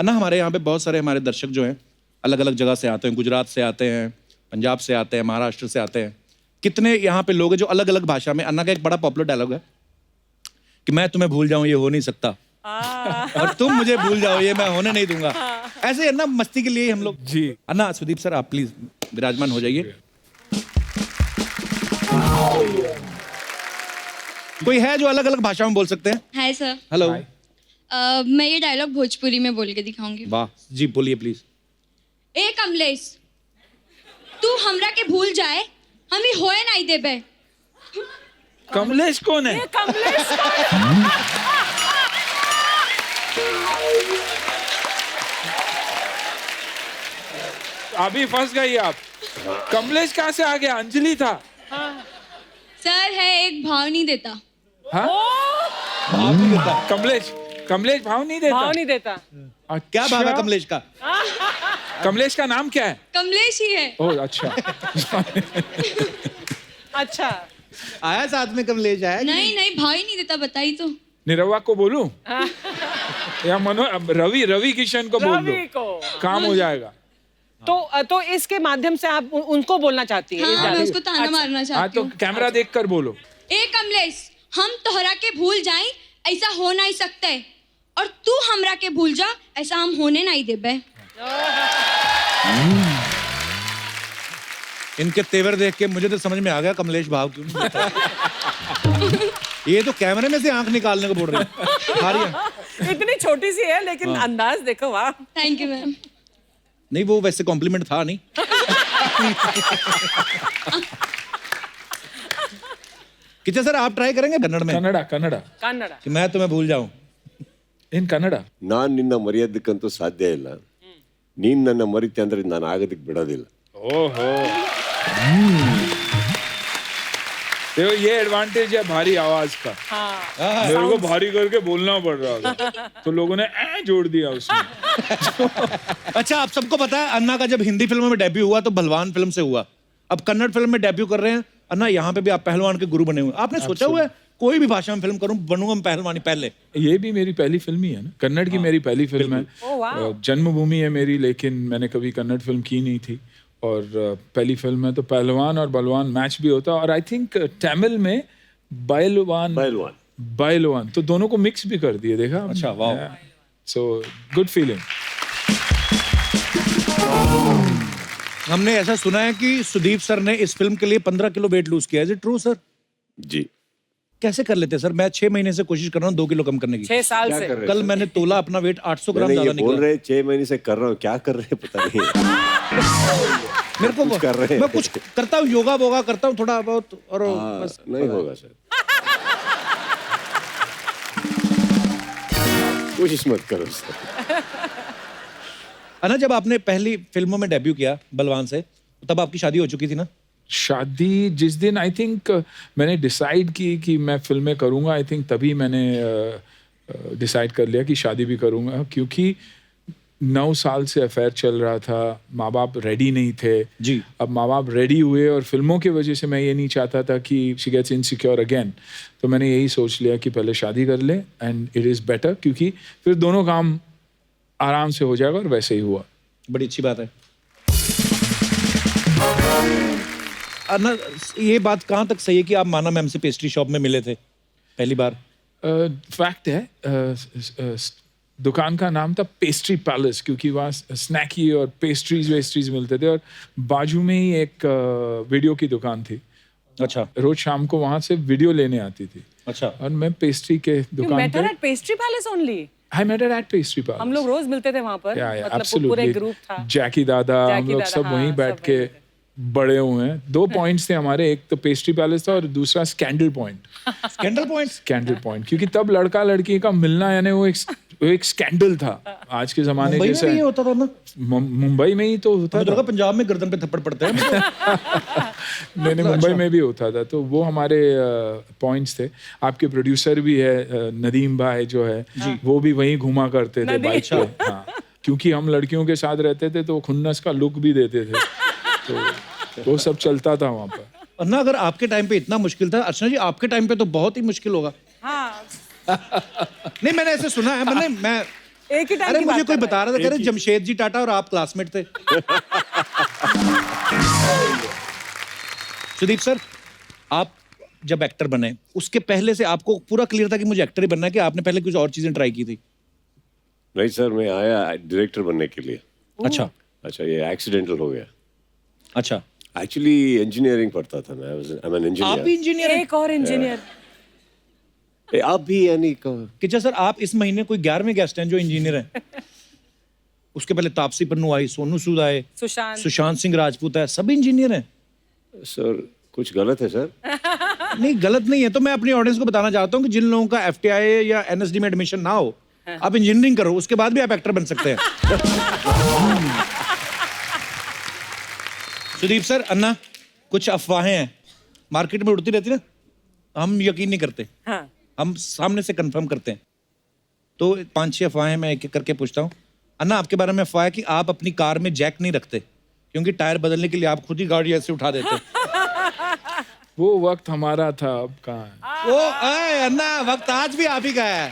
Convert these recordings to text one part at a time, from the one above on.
अन्ना, हमारे यहाँ पे बहुत सारे हमारे दर्शक जो हैं अलग अलग जगह से आते हैं, गुजरात से आते हैं, पंजाब से आते हैं, महाराष्ट्र से आते हैं। कितने यहाँ पे लोग हैं जो अलग अलग भाषा में, अन्ना का एक बड़ा पॉपुलर डायलॉग है कि मैं तुम्हें भूल जाऊं ये हो नहीं सकता और तुम मुझे भूल जाओ ये मैं होने नहीं दूंगा। ऐसे अन्ना मस्ती के लिए ही हम लोग जी। अन्ना, सुदीप सर आप प्लीज विराजमान हो जाइए। कोई है जो अलग अलग भाषा में बोल सकते हैं? Hi sir. हेलो। मैं ये डायलॉग भोजपुरी में बोल के दिखाऊंगी। वाह जी, बोलिए प्लीज। ए कमलेश, तू हमरा के भूल जाए हम ही होए नहीं देबे। कमलेश कौन है? कमलेश अभी फंस गई आप। कमलेश कहाँ से आ गया? अंजलि था। सर है एक भाव नहीं देता। हाँ? कमलेश कमलेश भाव नहीं देता। भाव नहीं देता। क्या भाव है कमलेश का? कमलेश का नाम क्या है? कमलेश ही है। ओह अच्छा। अच्छा, आया साथ में कमलेश आया? नहीं नहीं भाव ही नहीं देता, बताई तो। निरवा को बोलूं या रवि किशन को बोल दो, रवि को काम हो जाएगा। तो इसके माध्यम से आप उनको बोलना चाहती है? हाँ, मैं उसको ताना मारना हाँ चाहती तो हूँ। कैमरा देखकर बोलो। ए कमलेश, हम तोहरा के भूल जाए ऐसा हो नहीं सकते, और तू हमरा के भूल जा ऐसा हम होने नहीं देबे। इनके तेवर देख के मुझे तो समझ में आ गया कमलेश भाव क्यों नहीं देता। ये तो कैमरे में से आंख निकालने को बोल रहे हैं। हारिया। इतनी छोटी सी है लेकिन अंदाज देखो, वाह। Thank you ma'am. नहीं वो वैसे कॉम्प्लीमेंट था नहीं। कितना सर आप ट्राई करेंगे कन्नड़ में? कन्नड़ा कन्नड़ा कन्नड़। कि मैं तुम्हें भूल जाऊं। इन कन्नड़ा। ನಾನ್ ನಿನ್ನ ಮರೆಯೋದಕ್ಕಂತೂ ಸಾಧ್ಯ ಇಲ್ಲ. ನೀನ್ ನನ್ನ ಮರಿತೆ ಅಂದ್ರೆ ನಾನು ಆಗೋದಕ್ಕೆ ಬಿಡೋದಿಲ್ಲ. ओहो। देखो ये एडवांटेज है भारी आवाज का। हाँ। मेरे को भारी करके बोलना पड़ रहा था तो लोगों ने जोड़ दिया उसमें। अच्छा, आप सबको पता है अन्ना का जब हिंदी फिल्मों में डेब्यू हुआ तो बलवान फिल्म से हुआ। अब कन्नड़ फिल्म में डेब्यू कर रहे हैं अन्ना, यहाँ पे भी आप पहलवान के गुरु बने हुए। आपने सोचा हुआ है कोई भी भाषा में फिल्म करूं बनूंगा मैं पहलवानी पहले? ये भी मेरी पहली फिल्म ही है ना, कन्नड़ की मेरी पहली फिल्म है। ओह, वाह। जन्मभूमि है मेरी, लेकिन मैंने कभी कन्नड़ फिल्म की नहीं थी और पहली फिल्म है तो पहलवान और बलवान मैच भी होता है। और आई थिंक तमिल में बैलवान पहलवान बैलवान तो दोनों को मिक्स भी कर दिए, देखा? अच्छा, वाह। So good feeling. हमने ऐसा सुना है कि सुदीप सर ने इस फिल्म के लिए 15 किलो वेट लूज किया। Is it true sir? जी। कैसे कर लेते सर? मैं 6 महीने से कोशिश कर रहा हूँ 2 किलो कम करने की। 6 साल क्या से। कर रहे कल मैंने तोला अपना वेट 800 ग्राम नहीं, ज्यादा ये बोल निकला। रहे 6 महीने से कर रहा हूँ, क्या कर रहे हैं पता नहीं। मेरे को कुछ कर रहे हैं। मैं कुछ करता हूँ, योगा वोगा करता हूँ थोड़ा बहुत और बस। नहीं होगा सर। कोशिश मत करो सर। अन्ना, जब आपने पहली फिल्मों में डेब्यू किया बलवान से, तब आपकी शादी हो चुकी थी ना? शादी जिस दिन आई थिंक मैंने डिसाइड की कि मैं फिल्में करूंगा, आई थिंक तभी मैंने डिसाइड कर लिया कि शादी भी करूंगा, क्योंकि 9 साल से अफेयर चल रहा था। माँ बाप रेडी नहीं थे जी। अब माँ बाप रेडी हुए और फिल्मों की वजह से मैं ये नहीं चाहता था कि शी गेट्स इनसिक्योर अगेन। तो मैंने यही सोच लिया कि पहले शादी कर ले एंड इट इज़ बेटर, क्योंकि फिर दोनों काम आराम से हो जाएगा और वैसे ही हुआ। बड़ी अच्छी बात है। अन्ना, ये बात कहाँ तक सही है कि आप माना मैम से पेस्ट्री शॉप में मिले थे पहली बार? फैक्ट है, दुकान का नाम था पेस्ट्री पैलेस, क्योंकि वहाँ स्नैकी और पेस्ट्रीज मिलते थे और बाजू में ही एक वीडियो की दुकान थी। अच्छा। रोज शाम को वहाँ से वीडियो लेने आती थी। अच्छा। और मैं पेस्ट्री के दुकान पे pastry palace only. I met her at pastry palace. हम लोग रोज मिलते थे वहाँ पर। मतलब absolutely। पूरे ग्रुप था। जैकी दादा, हम लोग सब हाँ, वहीं बैठ सब के वहीं थे। बड़े हुए हैं। 2 पॉइंट्स थे हमारे, एक तो पेस्ट्री पैलेस था और दूसरा scandal point. Scandal point? Scandal point, क्योंकि तब लड़का लड़की का मिलना यानी वो एक स्कैंडल था। आज के जमाने मुंबई जैसे में ये होता था ना? मुंबई में ही तो होता था। पंजाब में गर्दन पे थप्पड़ पड़ते हैं। नहीं मुंबई में भी होता था। तो वो हमारे पॉइंट्स थे। आपके प्रोड्यूसर भी है नदीम भाई जो है, वो भी वहीं घुमा करते थे बाइक पे। हाँ, क्योंकि हम लड़कियों के साथ रहते थे तो खुन्नस का लुक भी देते थे, तो वो सब चलता था वहाँ पर। अन्ना, अगर आपके टाइम पे इतना मुश्किल था, अर्चना जी आपके टाइम पे तो बहुत ही मुश्किल होगा। हाँ। नहीं, मैंने ऐसे सुना है। मैं एक ही टाइम अरे की मुझे बात कोई कर बता रहा था, कह रहे जमशेद जी टाटा और आप क्लासमेट थे। सुदीप सर, आप जब एक्टर बने उसके पहले से आपको पूरा क्लियर था कि मुझे एक्टर ही बनना है, कि आपने पहले कुछ और चीजें ट्राई की थी? नहीं सर, मैं आया डायरेक्टर बनने के लिए। अच्छा अच्छा, ये एक्सीडेंटल हो गया। अच्छा, एक्चुअली इंजीनियरिंग पढ़ता था मैं। आई एम एन आप भी इंजीनियर। इंजीनियर हैं? एक और इंजीनियर। आप भी यानी किचा सर, आप इस महीने कोई 11वें गेस्ट हैं जो इंजीनियर हैं। उसके पहले तापसी पन्नू आई, सोनू सूद आए, सुशांत। सुशांत सिंह राजपूत है, सभी इंजीनियर हैं। सर कुछ गलत है सर? नहीं, गलत नहीं है। तो मैं अपनी ऑडियंस को बताना चाहता हूँ कि जिन लोगों का FTI या NSD में एडमिशन ना हो, आप इंजीनियरिंग करो, उसके बाद भी आप एक्टर बन सकते हैं। सुदीप सर, अन्ना, कुछ अफवाहें हैं मार्केट में उड़ती रहती ना, हम यकीन नहीं करते, हाँ। हम सामने से कंफर्म करते हैं। तो 5-6 अफवाहें मैं एक एक करके पूछता हूँ। अन्ना, आपके बारे में अफवाह है कि आप अपनी कार में जैक नहीं रखते, क्योंकि टायर बदलने के लिए आप खुद ही गाड़ी ऐसे उठा देते। वो वक्त हमारा था, अब कहाँ है? ओ अन्ना, वक्त आज भी आप ही का है।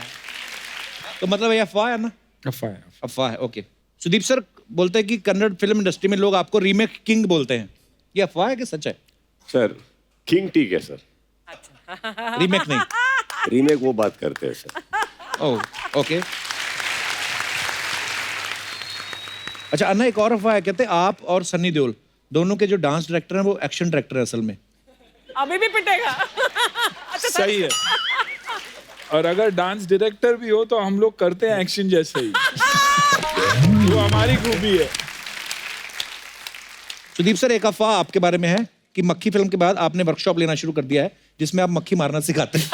तो मतलब ये अफवाह है ना? अफवाह है। अफवाह है, ओके। सुदीप सर बोलते हैं कि कन्नड़ फिल्म इंडस्ट्री में लोग आपको रीमेक किंग बोलते हैं, ये अफवाह है कि सच है? सर किंग ठीक है सर, रीमेक नहीं। रीमेक वो बात करते हैं सर। ओह, ओके। अच्छा अन्ना, एक और अफवाह है, कहते हैं आप और सन्नी देओल दोनों के जो डांस डायरेक्टर हैं वो एक्शन डायरेक्टर है असल में। अभी भी पिटेगा। अच्छा, सही है। और अगर डांस डायरेक्टर भी हो तो हम लोग करते हैं एक्शन जैसे ही। वो हमारी खूबी है। सुदीप सर, एक अफवाह आपके बारे में है कि मक्खी फिल्म के बाद आपने वर्कशॉप लेना शुरू कर दिया है जिसमें आप मक्खी मारना सिखाते हैं।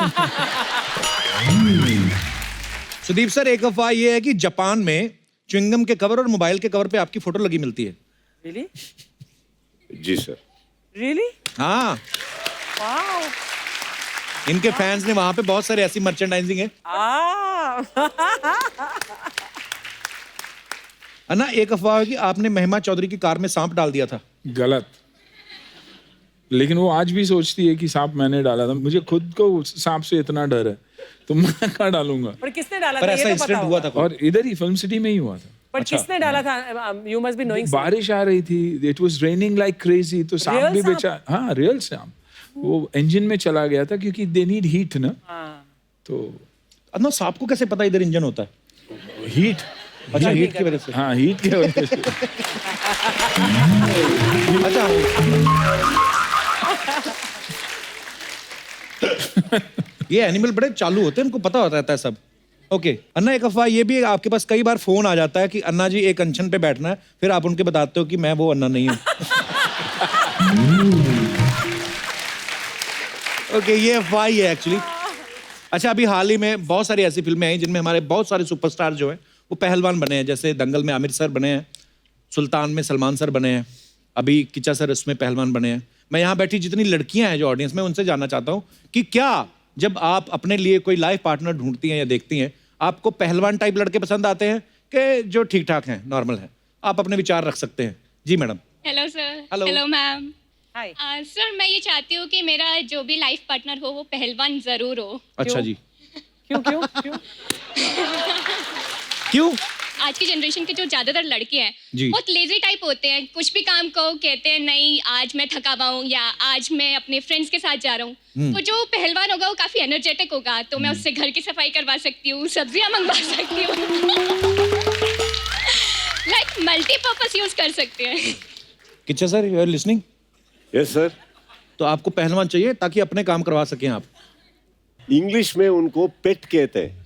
सुदीप सर, एक अफवाह ये है कि जापान में च्युइंगम के कवर और मोबाइल के कवर पे आपकी फोटो लगी मिलती है। Really? जी सर। Really? हाँ, Wow. इनके फैंस ने वहां पे बहुत सारे ऐसी मर्चेंडाइजिंग है। अन्ना, एक अफवाह है कि आपने महिमा चौधरी की कार में सांप डाल दिया था। गलत। लेकिन वो आज भी सोचती है कि सांप मैंने डाला था। मुझे खुद को सांप से इतना डर है, तो मैं कहाँ डालूंगा? पर किसने डाला पर था? ऐसा ये तो पता इंसिडेंट हुआ होगा। था और इधर ही फिल्म सिटी में ही हुआ था। पर किसने डाला था? You must be knowing. बारिश आ रही थी, it was raining like crazy, तो सांप Real भी सांप? बेचा। हाँ, रियल सांप। वो इंजन में चला गया था क्योंकि दे नीड हीट ना। हाँ। तो अन्ना, सांप को कैसे पता इधर इंजन होता है? हीट। अच्छा, हीट की वजह से। हाँ, हीट की वजह से। अच्छा, ये एनिमल बड़े चालू होते हैं, इनको पता होता है सब। ओके अन्ना, एक अफवाह ये भी है, आपके पास कई बार फोन आ जाता है कि अन्ना जी एक अनशन पे बैठना है, फिर आप उनके बताते हो कि मैं वो अन्ना नहीं हूं। ओके, ये अफवाह ही है एक्चुअली। अच्छा, अभी हाल ही में बहुत सारी ऐसी फिल्में आई जिनमें हमारे बहुत सारे सुपरस्टार जो हैं वो पहलवान बने हैं। जैसे दंगल में आमिर सर बने हैं, सुल्तान में सलमान सर बने हैं, अभी किचा सर इसमें पहलवान बने हैं। मैं यहाँ बैठी जितनी लड़कियां हैं जो ऑडियंस में, उनसे जानना चाहता हूँ कि क्या जब आप अपने लिए कोई लाइफ पार्टनर ढूंढती हैं या देखती हैं, आपको पहलवान टाइप लड़के पसंद आते हैं कि जो ठीक ठाक हैं, नॉर्मल हैं? आप अपने विचार रख सकते हैं। जी madam. Hello sir. Hello. Hello ma'am. Hi. Sir, मैं ये चाहती हूँ कि मेरा जो भी लाइफ पार्टनर हो वो पहलवान जरूर हो। अच्छा जी, क्यों क्यों क्यों? क्यों? आज की जनरेशन के जो ज्यादातर लड़के हैं जी। बहुत लेजी टाइप होते हैं। कुछ भी काम को कहते हैं नहीं आज मैं थका हुआ हूँ या आज मैं अपने फ्रेंड्स के साथ जा रहा हूँ। तो जो पहलवान होगा वो काफी एनर्जेटिक होगा, तो मैं उससे घर की सफाई करवा सकती हूँ, सब्जियां मंगवा सकती हूँ। लाइक मल्टीपर्पस यूज कर सकते हैं। Kichcha sir, you are listening? Yes sir. तो आपको पहलवान चाहिए ताकि अपने काम करवा सकें आप? इंग्लिश में उनको पेट कहते हैं।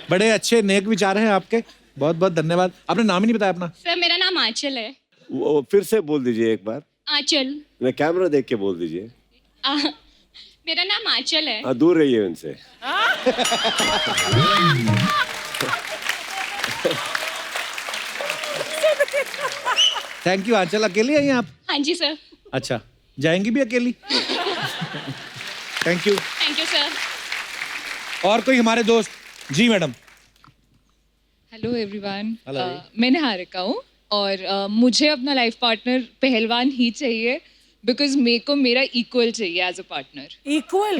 बड़े अच्छे नेक विचार हैं आपके, बहुत बहुत धन्यवाद। आपने नाम ही नहीं बताया अपना। सर, मेरा नाम आंचल है। वो फिर से बोल दीजिए एक बार। आंचल। मैं कैमरा देख के बोल दीजिए। मेरा नाम आंचल है। हाँ, दूर रहिए उनसे। थैंक यू आंचल। अकेली आई हैं आप? हाँ जी सर। अच्छा, जाएंगी भी अकेली? Thank you. Thank you sir. और कोई हमारे दोस्त? जी मैडम। Hello everyone. Hello. मैं निहारिका हूँ और मुझे अपना लाइफ पार्टनर पहलवान ही चाहिए बिकॉज मेरे को मेरा इक्वल चाहिए as a partner. Equal.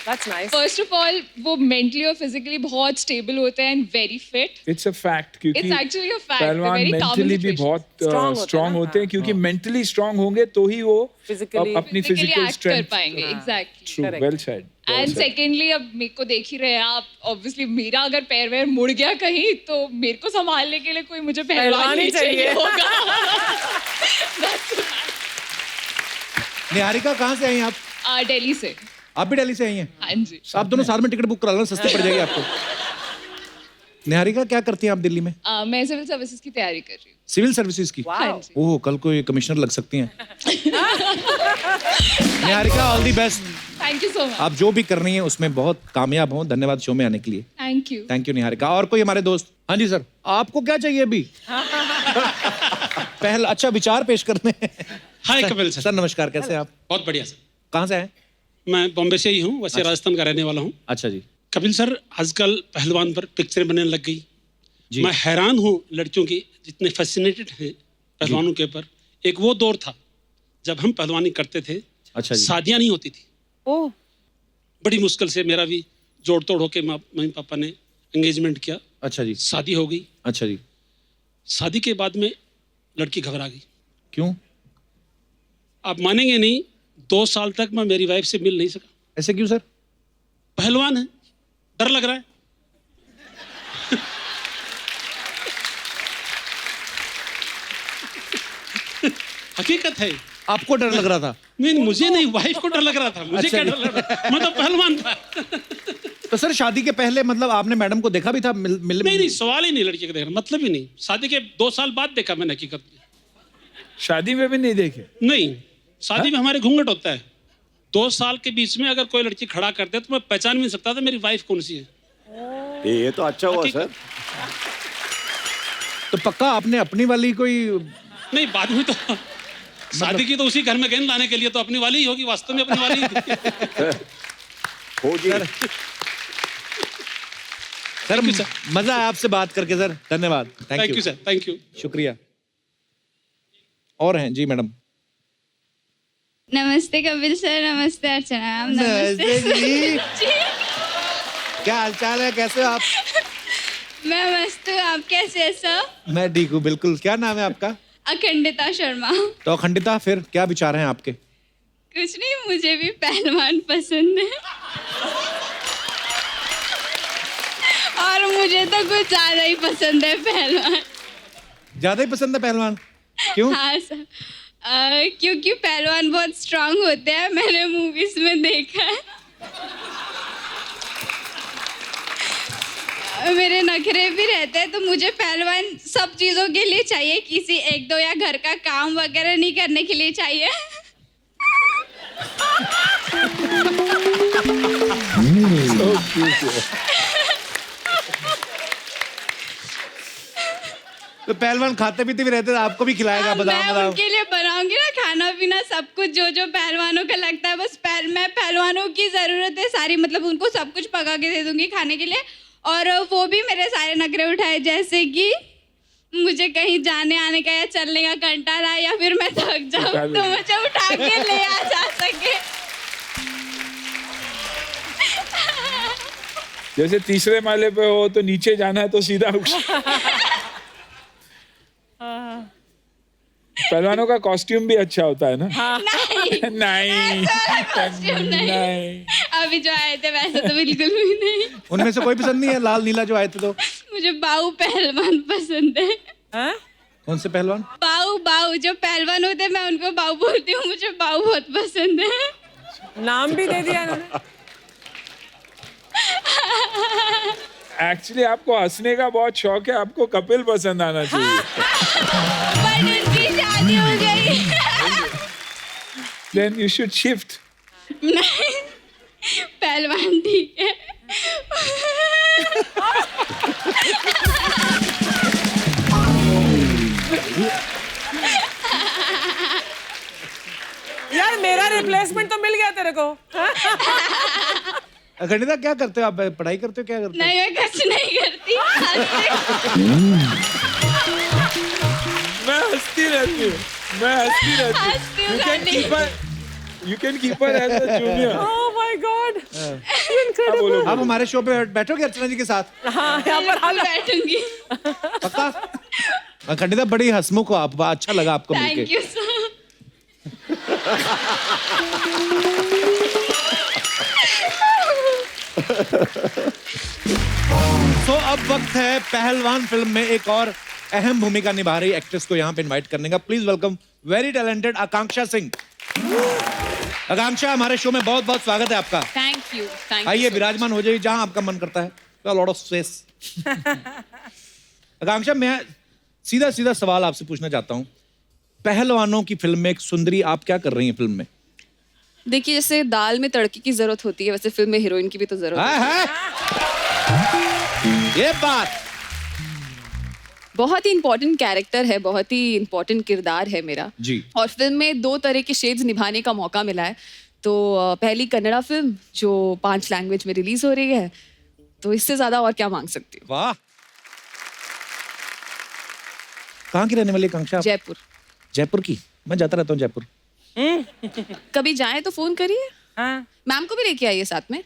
That's nice. First of all वो मेंटली और फिजिकली बहुत स्टेबल होते हैं and very fit. It's a fact क्योंकि It's actually a fact. पहलवान Very common मेंटली भी situation. बहुत Strong होते हैं स्ट्रांग ना? होते हैं क्योंकि मेंटली स्ट्रांग होंगे तो ही वो Physically- अपनी Physically फिजिकल act कर स्ट्रेंथ. पाएंगे. Exactly. True, Correct. Well said. And secondly अब मेरे को देख ही रहे हैं आप, ऑब्वियसली मेरा अगर पैर वैर मुड़ गया कहीं तो मेरे को संभालने के लिए कोई मुझे पहलवान ही चाहिए होगा. निहारिका कहाँ से आई हैं आप? दिल्ली से. आप भी दिल्ली से आई हैं? हाँ जी. आप दोनों साथ में टिकट बुक करा लो, सस्ती पड़ जाएगी आपको. निहारिका क्या करती हैं आप दिल्ली में? मैं सिविल सर्विसेज की तैयारी कर रही हूँ. सिविल सर्विसेज की? हाँ जी. ओह, कल को ये कमिश्नर लग सकती हैं. Niharika, all the best. Thank you so much. आप जो भी कर रही हैं उसमें बहुत कामयाब हों. धन्यवाद शो में आने के लिए. Thank you. Thank you Niharika. और कोई हमारे दोस्त? हाँ जी सर, आपको क्या चाहिए अभी? पहला अच्छा विचार पेश करने. हाय कपिल सर. सर नमस्कार, कैसे हैं आप? बहुत बढ़िया सर. कहाँ से हैं? मैं बॉम्बे से ही हूँ, वैसे राजस्थान का रहने वाला हूँ. अच्छा जी. कपिल सर, आजकल पहलवान पर पिक्चरें बनने लग गई. जी. मैं हैरान हूँ लड़कियों की जितने फैसिनेटेड हैं पहलवानों के ऊपर. एक वो दौर था जब हम पहलवानी करते थे, अच्छा जी. शादियाँ नहीं होती थी. ओह, बड़ी मुश्किल से मेरा भी जोड़ तोड़ होके मम्मी पापा ने एंगेजमेंट किया, अच्छा जी. शादी हो गई. अच्छा जी. शादी के बाद में लड़की घबरा गई. क्यों? आप मानेंगे नहीं, 2 साल तक मैं मेरी वाइफ से मिल नहीं सका. ऐसे क्यों सर? पहलवान है, डर लग रहा है. हकीकत है. आपको डर लग रहा था? नहीं, मुझे नहीं, वाइफ को डर लग रहा था. मुझे अच्छा क्या डर लग रहा था? मैं तो पहलवान था. तो सर शादी के पहले मतलब आपने मैडम को देखा भी था? नहीं, सवाल ही नहीं लड़की का देखना, मतलब ही नहीं. शादी के 2 साल बाद देखा मैंने हकीकत में. शादी में भी नहीं देखे? नहीं, शादी में हमारे घूंघट होता है. 2 साल के बीच में अगर कोई लड़की खड़ा कर दे तो मैं पहचान भी नहीं सकता था मेरी वाइफ कौन सी है. ये तो अच्छा हुआ सर. तो पक्का आपने अपनी वाली कोई? नहीं, बाद में तो शादी की तो उसी घर में गेंद लाने के लिए तो अपनी वाली ही होगी, वास्तव में अपनी वाली ही थी. होगी. Sir you, sir. मजा आया आपसे बात करके सर. धन्यवाद. Thank you sir. Thank you. शुक्रिया. और हैं जी मैडम? नमस्ते कपिल सर, नमस्ते अर्चना मैम, नमस्ते जी. जी, क्या हालचाल है, कैसे हो आप? मैं मस्त हूँ, आप कैसे हैं सर? मैं ठीक हूँ बिल्कुल. क्या नाम है आपका? अखंडिता शर्मा. तो अखंडिता, फिर क्या विचार हैं आपके? कुछ नहीं, मुझे भी पहलवान पसंद है और मुझे तो कुछ ज्यादा ही पसंद है पहलवान. ज्यादा ही पसंद है पहलवान? क्यों? हाँ सर, क्योंकि पहलवान बहुत स्ट्रांग होते हैं, मैंने मूवीज में देखा है. मेरे नखरे भी रहते हैं तो मुझे पहलवान सब चीजों के लिए चाहिए, किसी 1-2 या घर का काम वगैरह नहीं करने के लिए चाहिए. तो पहलवान खाते पीते भी रहते हैं, आपको भी खिलाएगा बादाम मैं बादाम? उनके लिए बनाऊंगी ना खाना पीना सब कुछ, जो जो पहलवानों का लगता है. बस मैं पहलवानों की जरूरत है सारी, मतलब उनको सब कुछ पका के दे दूंगी खाने के लिए. और वो भी मेरे सारे नखरे उठाए, जैसे कि मुझे कहीं जाने आने का या चलने का कंटाला या फिर मैं थक जाऊं तो मुझे उठा के ले आ जा सके. जैसे तीसरे माले पे हो तो नीचे जाना है तो सीधा पहलवानों का कॉस्ट्यूम भी अच्छा होता है ना? नहीं, कॉस्ट्यूम नहीं. अभी जो आए थे वैसे तो बिल्कुल भी नहीं. उनमें से कोई पसंद नहीं है? लाल नीला जो आए थे तो? मुझे बाऊ पहलवान पसंद है. हाँ? कौन से पहलवान? बाऊ जो पहलवान होते हैं मैं उनको बाऊ बोलती हूँ, मुझे बाऊ बहुत पसंद है. नाम भी दे दिया इन्होंने. एक्चुअली आपको हंसने का बहुत शौक है, आपको कपिल पसंद आना चाहिए. पर उनकी शादी हो गई. Then you should shift. नहीं, पहलवान ठीक है. यार मेरा रिप्लेसमेंट तो मिल गया तेरे को. अखंडिता क्या करते हो आप? पढ़ाई करते हो, क्या करते हो? नहीं, मैं कुछ नहीं करती. मैं हंसती रहती हूँ. हंसती हूँ You can keep her as a junior. Oh my God, आप हमारे शो पे बैठोगे अर्चना जी के साथ? हाँ यहाँ पर हाल बैठूंगी। पक्का? खंडिता बड़ी हंसमुख हो आप, अच्छा लगा आपको मिलके। Thank you sir. तो अब वक्त है पहलवान फिल्म में एक और अहम भूमिका निभा रही एक्ट्रेस को यहाँ पे इनवाइट करने का। Please welcome very talented Akanksha Singh. आकांक्षा, हमारे शो में बहुत बहुत स्वागत है आपका। Thank you. आइए विराजमान हो जाइए जहां आपका मन करता है। Lot of space. आकांक्षा, मैं सीधा सीधा सवाल आपसे पूछना चाहता हूँ, पहलवानों की फिल्म में एक सुंदरी आप क्या कर रही हैं फिल्म में? देखिए, जैसे दाल में तड़के की जरूरत होती है, वैसे फिल्म में हीरोइन की भी तो जरूरत है। ये बात बहुत ही इंपॉर्टेंट कैरेक्टर है, बहुत ही इंपॉर्टेंट किरदार है मेरा जी। और फिल्म में 2 तरह के शेड्स निभाने का मौका मिला है। तो पहली कन्नड़ा फिल्म जो 5 लैंग्वेज में रिलीज हो रही है, तो इससे ज्यादा और क्या मांग सकती हूँ। वाह। कहाँ की रहने वाली आकांक्षा? जयपुर। जयपुर की? मैं जाता रहता हूँ जयपुर। कभी जाए तो फोन करिए। हाँ। मैम को भी लेके आइए साथ में।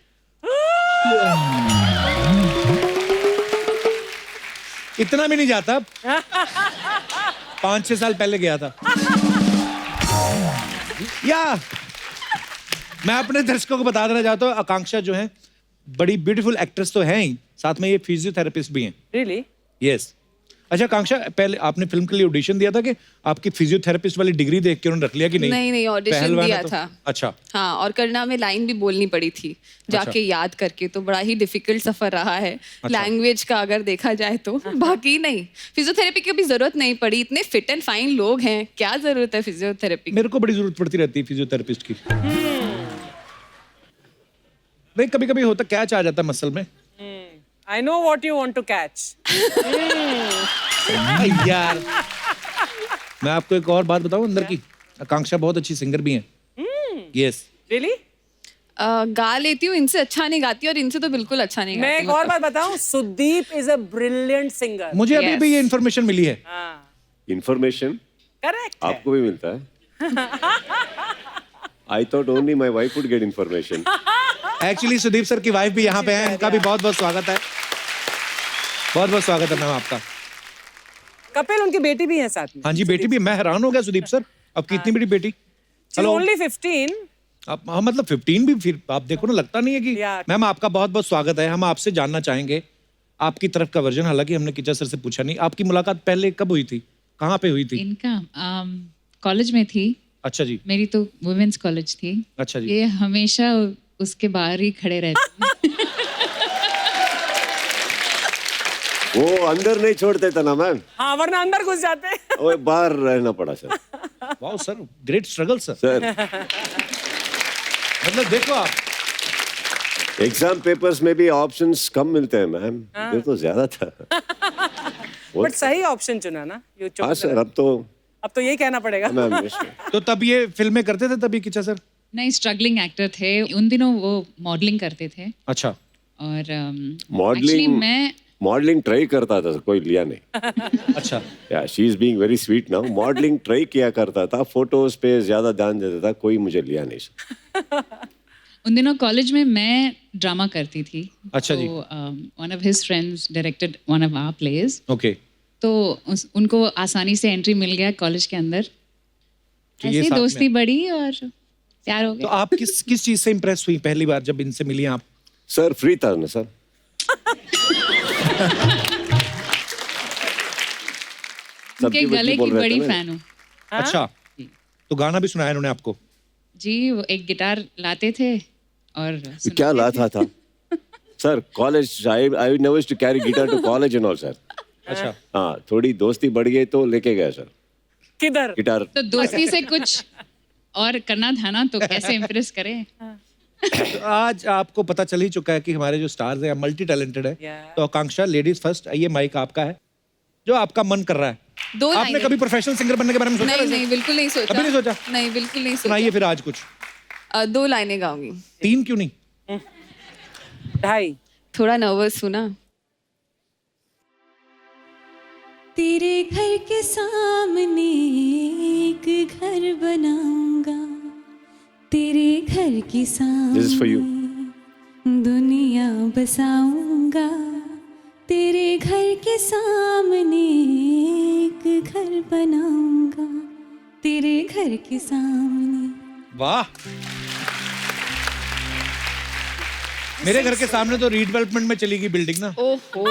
इतना भी नहीं जाता। 5-6 साल पहले गया था। या मैं अपने दर्शकों को बता देना चाहता हूँ, आकांक्षा जो है बड़ी ब्यूटीफुल एक्ट्रेस तो है ही, साथ में ये फिजियोथेरेपिस्ट भी हैं। रियली? यस। अच्छा आकांक्षा, पहले आपने फिल्म के लिए ऑडिशन दिया था कि आपकी फिजियोथेरेपिस्ट वाली डिग्री देख के उन्होंने रख लिया कि नहीं? नहीं, ऑडिशन पहलवान दिया है तो? था। अच्छा। हाँ, और कन्नड़ा में लाइन भी बोलनी पड़ी थी जाके याद करके, तो बड़ा ही डिफिकल्ट सफर रहा है लैंग्वेज का अगर देखा जाए तो। बाकी नहीं, फिजियोथेरेपी की भी जरूरत नहीं पड़ी, इतने फिट एंड फाइन लोग हैं, क्या जरूरत है फिजियोथेरेपी? मेरे को बड़ी जरूरत पड़ती रहती है फिजियोथेरेपिस्ट की। नहीं, कभी कभी होता कैच आ जाता है मसल में। I know what you want to catch. यार मैं आपको एक और बात बताऊं अंदर की, आकांक्षा बहुत अच्छी सिंगर भी हैं। यस। Really? गा लेती हूँ, इनसे अच्छा नहीं गाती और इनसे तो बिल्कुल अच्छा नहीं मैं गाती। एक और बात बताऊं, Sudeep is a brilliant singer. मुझे अभी भी ये इन्फॉर्मेशन मिली है। हाँ। Information Correct. आपको भी मिलता है? I thought only my wife would get information. Actually Sudeep sir की वाइफ भी यहाँ पे है, इनका भी बहुत बहुत स्वागत है। बहुत बहुत स्वागत है मैम आपका। कपिल, उनकी बेटी भी है साथ में। हाँ जी, बेटी भी। मैं हैरान हो गया सुदीप सर, अब कितनी बड़ी बेटी? She's only 15. आप हाँ, मतलब 15 भी फिर आप देखो ना, लगता नहीं है कि। Yeah. मैम आपका बहुत बहुत स्वागत है। हम आपसे जानना चाहेंगे आपकी तरफ का वर्जन, हालांकि हमने किचा सर से पूछा नहीं, आपकी मुलाकात पहले कब हुई थी, कहाँ पे हुई थी? इनका कॉलेज में थी। अच्छा जी। मेरी तो वुमेन्स कॉलेज थी। अच्छा जी। ये हमेशा उसके बाहर ही खड़े रहते हैं। वो अंदर नहीं छोड़ते थे ना मैम, हाँ, वरना अंदर घुस जाते। वो बाहर रहना पड़ा sir. Wow sir, great struggle sir. Sir मतलब देखो आप, एग्जाम पेपर्स में भी ऑप्शंस कम मिलते हैं मैम, ये तो ज्यादा था। बट सही ऑप्शन चुना ना। हाँ सर, अब तो यही कहना पड़ेगा। मैम तो तब ये फिल्में करते थे तभी किचा सर? नहीं, स्ट्रगलिंग एक्टर थे उन दिनों, वो मॉडलिंग करते थे। अच्छा। और मॉडलिंग actually मैं मॉडलिंग ट्राई करता था, कोई लिया नहीं। अच्छा। या she is being very sweet now. Modelling try किया करता था, फोटोज पे ज्यादा ध्यान देता था, कोई मुझे लिया नहीं सर। उन दिनों कॉलेज में मैं ड्रामा करती थी। अच्छा जी। One of his friends directed one of our plays. Okay. तो उनको आसानी से एंट्री मिल गया कॉलेज के अंदर। तो ये ऐसी साथ में- दोस्ती बढ़ी और प्यार हो तो गया। आप किस चीज से इम्प्रेस हुई पहली बार जब इनसे मिली आप? सर फ्री था ना सर। उनके गले की बड़ी फैन हूँ अच्छा। तो गाना भी सुनाया इन्होंने आपको? जी। वो एक गिटार लाते थे और क्या लाता था sir? College I never used to carry guitar to college and all sir. अच्छा। हाँ, थोड़ी दोस्ती बढ़ गई तो लेके गया सर किधर? गिटार। तो दोस्ती से कुछ और करना था ना, तो कैसे इम्प्रेस करें। तो आज आपको पता चल ही चुका है कि हमारे जो स्टार्स हैं मल्टी टैलेंटेड है। Yeah. तो आकांक्षा, लेडीज फर्स्ट, आइए माइक आपका है, जो आपका मन कर रहा है। 2 आपने लाइनें। कभी प्रोफेशनल सिंगर बनने के बारे में सोचा? नहीं, बिल्कुल नहीं सोचा। कभी नहीं सोचा? नहीं, बिल्कुल नहीं सोचा। सुनाइए फिर आज कुछ। 2 लाइनें गाऊंगी। 3 क्यों नहीं? 2.5। थोड़ा नर्वस हूँ ना। तेरे घर के सामने एक घर बनाऊंगा, तेरे घर के सामने This is for you. बसाऊंगा तेरे घर के सामने एक घर बनाऊंगा तेरे घर के सामने। वाह, मेरे घर के सामने तो रीडेवलपमेंट में चली गई बिल्डिंग ना। ओहो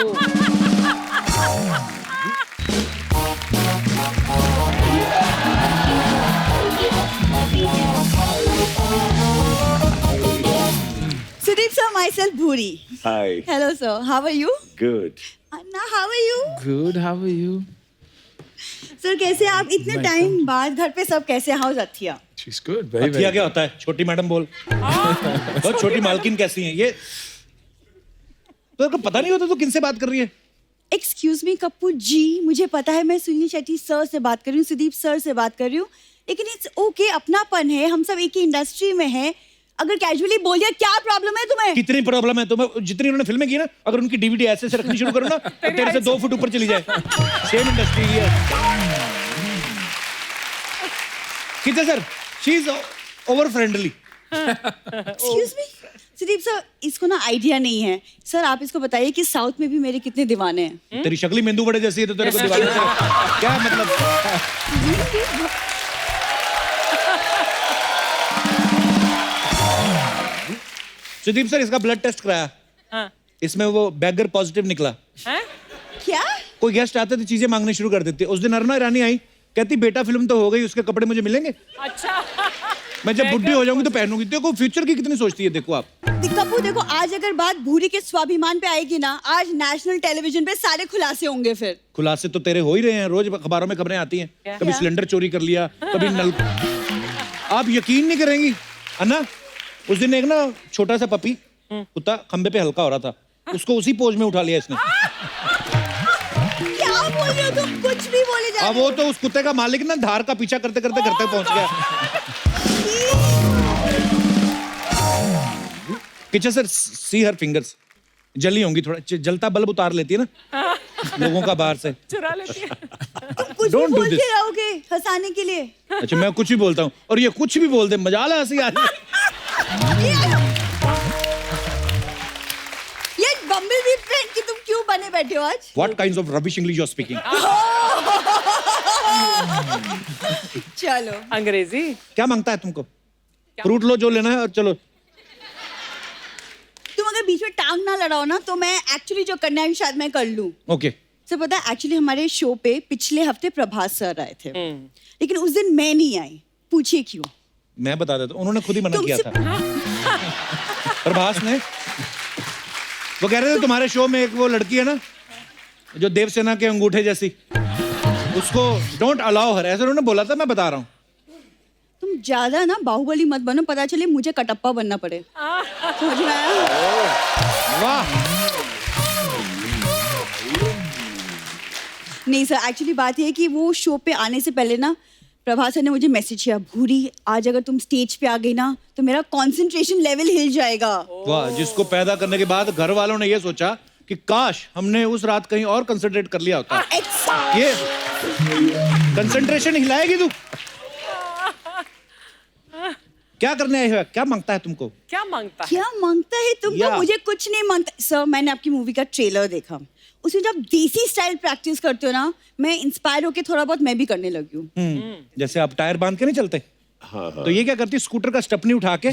Sudeep sir, myself Bhuri. Hi. Hello sir, how are you? Good. Anna, how are you? Good, how are you? Sir कैसे आप इतने टाइम बाद घर पे सब कैसे? हाउस अथिया? She's good, very अथिया very क्या होता है? छोटी मैडम बोल। बहुत छोटी मालकिन कैसी हैं ये? तो तेरे को पता नहीं होता तू किनसे बात कर रही है? एक्सक्यूज मी कप्पू जी, मुझे पता है मैं सुनील शेट्टी सर से बात कर रही हूँ, सुदीप सर से बात कर रही हूँ, लेकिन इट्स ओके, अपनापन है, हम सब एक ही इंडस्ट्री में हैं। अगर कैजुअली बोल दिया, क्या प्रॉब्लम है तुम्हें? कितनी प्रॉब्लम है तुम्हें? जितनी उन्होंने फिल्में की ना, अगर उनकी डीवीडी ऐसे से रखनी शुरू करो ना तो तेरे से 2 फुट ऊपर चली जाए। सेम इंडस्ट्री है। कितने sir? She is over friendly. Excuse me Sudeep sir, इसको ना आइडिया नहीं है सर, आप इसको बताइए कि साउथ में भी मेरे कितने दीवाने हैं। तेरी शक्ल ही मेंदू बड़े जैसी है तो तेरे को दीवाने से क्या मतलब? सुदीप सर, इसका ब्लड टेस्ट कराया। हाँ। इसमें वो बैगर पॉजिटिव निकला। हैं? क्या? कोई गेस्ट आते तो चीजें मांगनी शुरू कर देती। उस दिन अरुणा ईरानी आई, कहती बेटा फिल्म तो हो गई, उसके कपड़े मुझे मिलेंगे? अच्छा। मैं जब बुढ़ी हो जाऊंगी तो पहनूंगी। देखो फ्यूचर की कितनी सोचती है, देखो आप। कप्पू देखो, आज अगर बात भूरी के स्वाभिमान पे आएगी ना, आज नेशनल टेलीविजन पे सारे खुलासे होंगे। फिर खुलासे तो तेरे हो ही रहे हैं, रोज अखबारों में खबरें आती हैं। कभी सिलेंडर चोरी कर लिया, कभी नल। आप यकीन नहीं करेंगी अन्ना, उस दिन एक ना छोटा सा पपी कुत्ता खंबे पे हल्का हो रहा था, उसको उसी पोज में उठा लिया इसने। क्या बोल रहे हो तुम? कुछ भी बोले जा अब वो तो उस कुत्ते का मालिक ना धार का पीछा करते करते घर तक पहुंच गया। पीछे सर, सी हर फिंगर्स जली होंगी, थोड़ा जलता बल्ब उतार लेती है ना लोगों का बाहर से। चुरा लेती है। तुम कुछ Don't भी do बोलते this. रहोगे हंसाने के लिए। अच्छा, मैं कुछ भी बोलता हूँ और ये कुछ भी बोल दे, मजाल है हंसी आ रही है। ये बम्बल भी फ्रेंड की तुम क्यों बने बैठे हो आज? What kinds of rubbish English you are speaking? चलो अंग्रेजी क्या मांगता है तुमको? फ्रूट लो जो लेना है और चलो। तुम अगर बीच में टांग ना लड़ाओ ना तो मैं एक्चुअली जो करना है शायद मैं कर लूं। ओके। सर पता है, एक्चुअली हमारे शो पे पिछले हफ्ते प्रभास सर आए थे, लेकिन उस दिन मैं नहीं आई। पूछिए क्यों? मैं बता देता हूँ, उन्होंने खुद ही मना किया था। प्रभास ने, वो कह रहे थे तुम्हारे शो में एक वो लड़की है ना जो देवसेना के अंगूठे जैसी, उसको डोंट अलाउ हर, ऐसा उन्होंने बोला था। मैं बता रहा हूँ। तुम ज्यादा ना बाहुबली मत बनो, पता चले मुझे कटप्पा बनना पड़े। समझ में आया? वाह। नहीं सर, एक्चुअली बात ये है कि वो शो पे आने से पहले ना प्रभास सर ने मुझे मैसेज किया, भूरी आज अगर तुम स्टेज पे आ गई ना तो मेरा कंसंट्रेशन लेवल हिल जाएगा। वाह, जिसको पैदा करने के बाद घर वालों ने ये सोचा कि काश हमने उस रात कहीं और कंसंट्रेट कर लिया होता। ये कंसंट्रेशन हिलाएगी तू। क्या करने आए हो? क्या मांगता है तुमको? क्या मांगता है? क्या मांगता है तुमको? या। मुझे कुछ नहीं मांगता सर। मैंने आपकी मूवी का ट्रेलर देखा, उसमें जब देसी स्टाइल प्रैक्टिस करते हो ना, मैं इंस्पायर होके थोड़ा बहुत मैं भी करने लगी हूँ। जैसे आप टायर बांध के नहीं चलते, तो ये क्या करती है, स्कूटर का स्टेपनी उठा के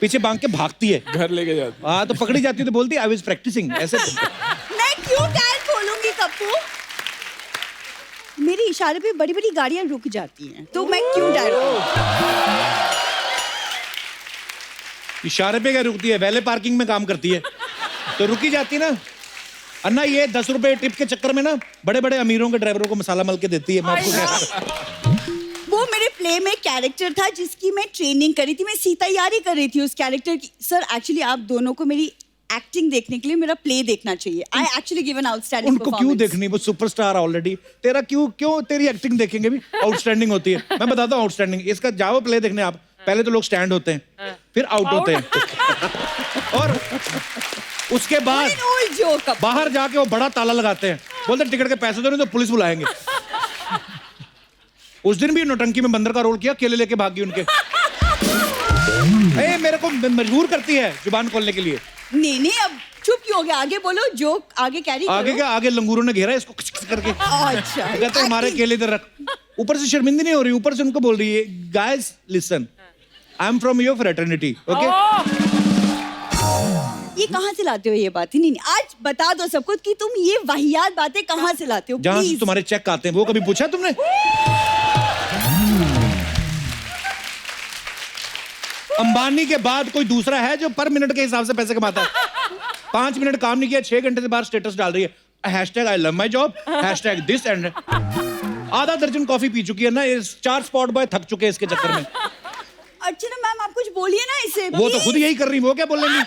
पीछे बांध के भागती है, घर लेके जाते। हाँ तो पकड़ी जाती है तो बोलती है आई वाज प्रैक्टिसिंग। ऐसे मैं क्यों टायर खोलूंगी कप्पू? मेरे इशारे पे बड़ी बड़ी गाड़ियां रुक जाती हैं, तो मैं क्यों टायर खोलूं? इशारे पे क्या रुकती है? वैले पार्किंग में काम करती है तो रुकी जाती ना। अन्ना ये 10 रुपए टिप के चक्कर में ना बड़े बड़े अमीरों के ड्राइवरों को मसाला मल के देती है। मैं आपको क्या, वो मेरे प्ले में कैरेक्टर था जिसकी मैं ट्रेनिंग करी थी, मैं तैयारी कर रही थी उस कैरेक्टर की। सर एक्चुअली आप दोनों को मेरी एक्टिंग देखने के लिए मेरा प्ले देखना चाहिए। I actually give an outstanding उनको क्यों देखनी? वो सुपरस्टार ऑलरेडी। तेरा क्यों तेरी एक्टिंग देखेंगे भी? आउटस्टैंडिंग होती है। मैं बताता हूँ आउटस्टैंडिंग। इसका जाओ प्ले देखने आप। पहले तो लोग स्टैंड होते हैं, फिर आउट होते हैं, और उसके बाद बाहर जाके वो बड़ा ताला लगाते हैं, बोलते टिकट के पैसे दो नहीं तो पुलिस बुलाएंगे। उस दिन भी नौटंकी में बंदर का रोल किया, केले लेके भागी उनके। मेरे को मजबूर करती है जुबान खोलने के लिए। नहीं अब चुप क्यों हो गया? आगे बोलो, जोक आगे कैरी आगे करो। क्या, आगे लंगूरों ने घेरा है इसको खच खच करके। अच्छा, वो कहते हैं हमारे केले इधर रख। ऊपर से शर्मिंदी नहीं हो रही, ऊपर से उनको बोल रही है, guys listen, I am from your fraternity, okay. ये कहाँ से लाते हो ये बातें? नहीं, आज बता दो सबको कि तुम ये वाहियात बातें कहाँ से लाते हो, जहां से प्लीज। तुम्हारे चेक आते हैं, वो कभी पूछा तुमने? अंबानी के बाद कोई दूसरा है जो पर मिनट के हिसाब से पैसे कमाता है? 5 मिनट काम नहीं किया, 6 घंटे से बाहर स्टेटस डाल रही है, hashtag I love my job, hashtag this and आधा दर्जन कॉफी पी चुकी है ना, 4 स्पॉट बॉय थक चुके हैं इसके चक्कर में। अर्चना मैम, आप कुछ बोलिए ना इसे। वो तो खुद यही कर रही, वो क्या बोलेंगी?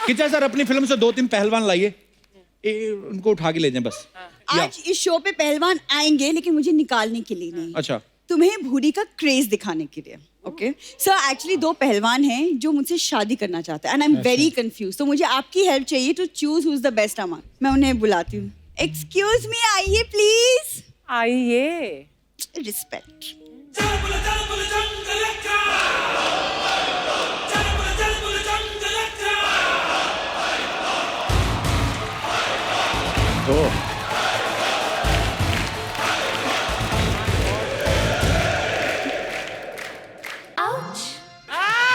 किचा सर, अपनी फिल्म से 2-3 पहलवान लाइए, उनको उठा के ले जाएं बस। आज इस शो पे पहलवान आएंगे, लेकिन मुझे निकालने के लिए नहीं, अच्छा, तुम्हें भूरी का क्रेज दिखाने के लिए। ओके सर, एक्चुअली 2 पहलवान हैं जो मुझसे शादी करना चाहते हैं, and I am very confuse. तो मुझे आपकी हेल्प चाहिए to choose who is the best among. मैं उन्हें बुलाती हूँ। एक्सक्यूज मी, आइए प्लीज। आइए। रिस्पेक्ट।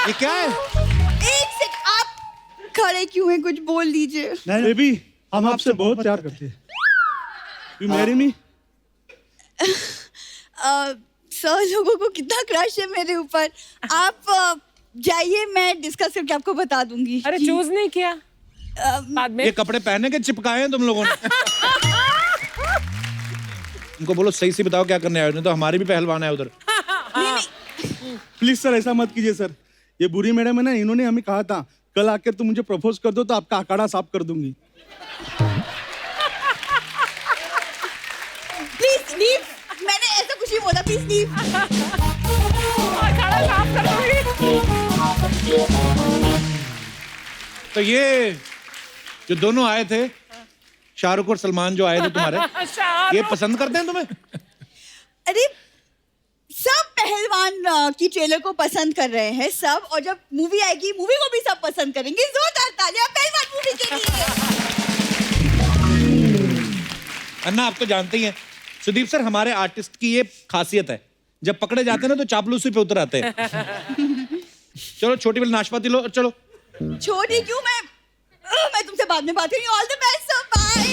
ये क्या है? एक सेकंड, आप खड़े क्यों हैं? कुछ बोल दीजिए। बेबी, हम आपसे बहुत प्यार करते हैं। You marry me? सर, लोगों को कितना क्रश है मेरे ऊपर। आप जाइए, मैं डिस्कस करके आपको बता दूंगी। अरे चूज नहीं किया बाद में? ये कपड़े पहने के चिपकाए हैं तुम लोगों ने? उनको बोलो सही से बताओ क्या करने आए हो, नहीं तो हमारे भी पहलवान है उधर। प्लीज सर, ऐसा मत कीजिए सर। ये बुरी मैडम है ना, इन्होंने हमें कहा था कल आकर तुम मुझे प्रपोज कर दो तो आपका अखाड़ा साफ कर दूंगी। Please leave. मैंने ऐसा कुछ नहीं बोला, प्लीज लीव। तो ये जो दोनों आए थे, शाहरुख और सलमान जो आए थे तुम्हारे, ये पसंद करते हैं तुम्हें? अरे सब पहलवान की ट्रेलर को पसंद कर रहे हैं सब, और जब मूवी आएगी मूवी को भी सब पसंद करेंगे। जोरदार तालियां पहलवान मूवी के लिए। अन्ना, आप तो जानते ही हैं सुदीप सर, हमारे आर्टिस्ट की ये खासियत है, जब पकड़े जाते हैं ना तो चापलूसी पे उतर आते हैं। चलो छोटी वाली नाशपाती लो, चलो। छोटी क्यों? मैं तुमसे बाद में बात करूंगी। All the best sir, bye.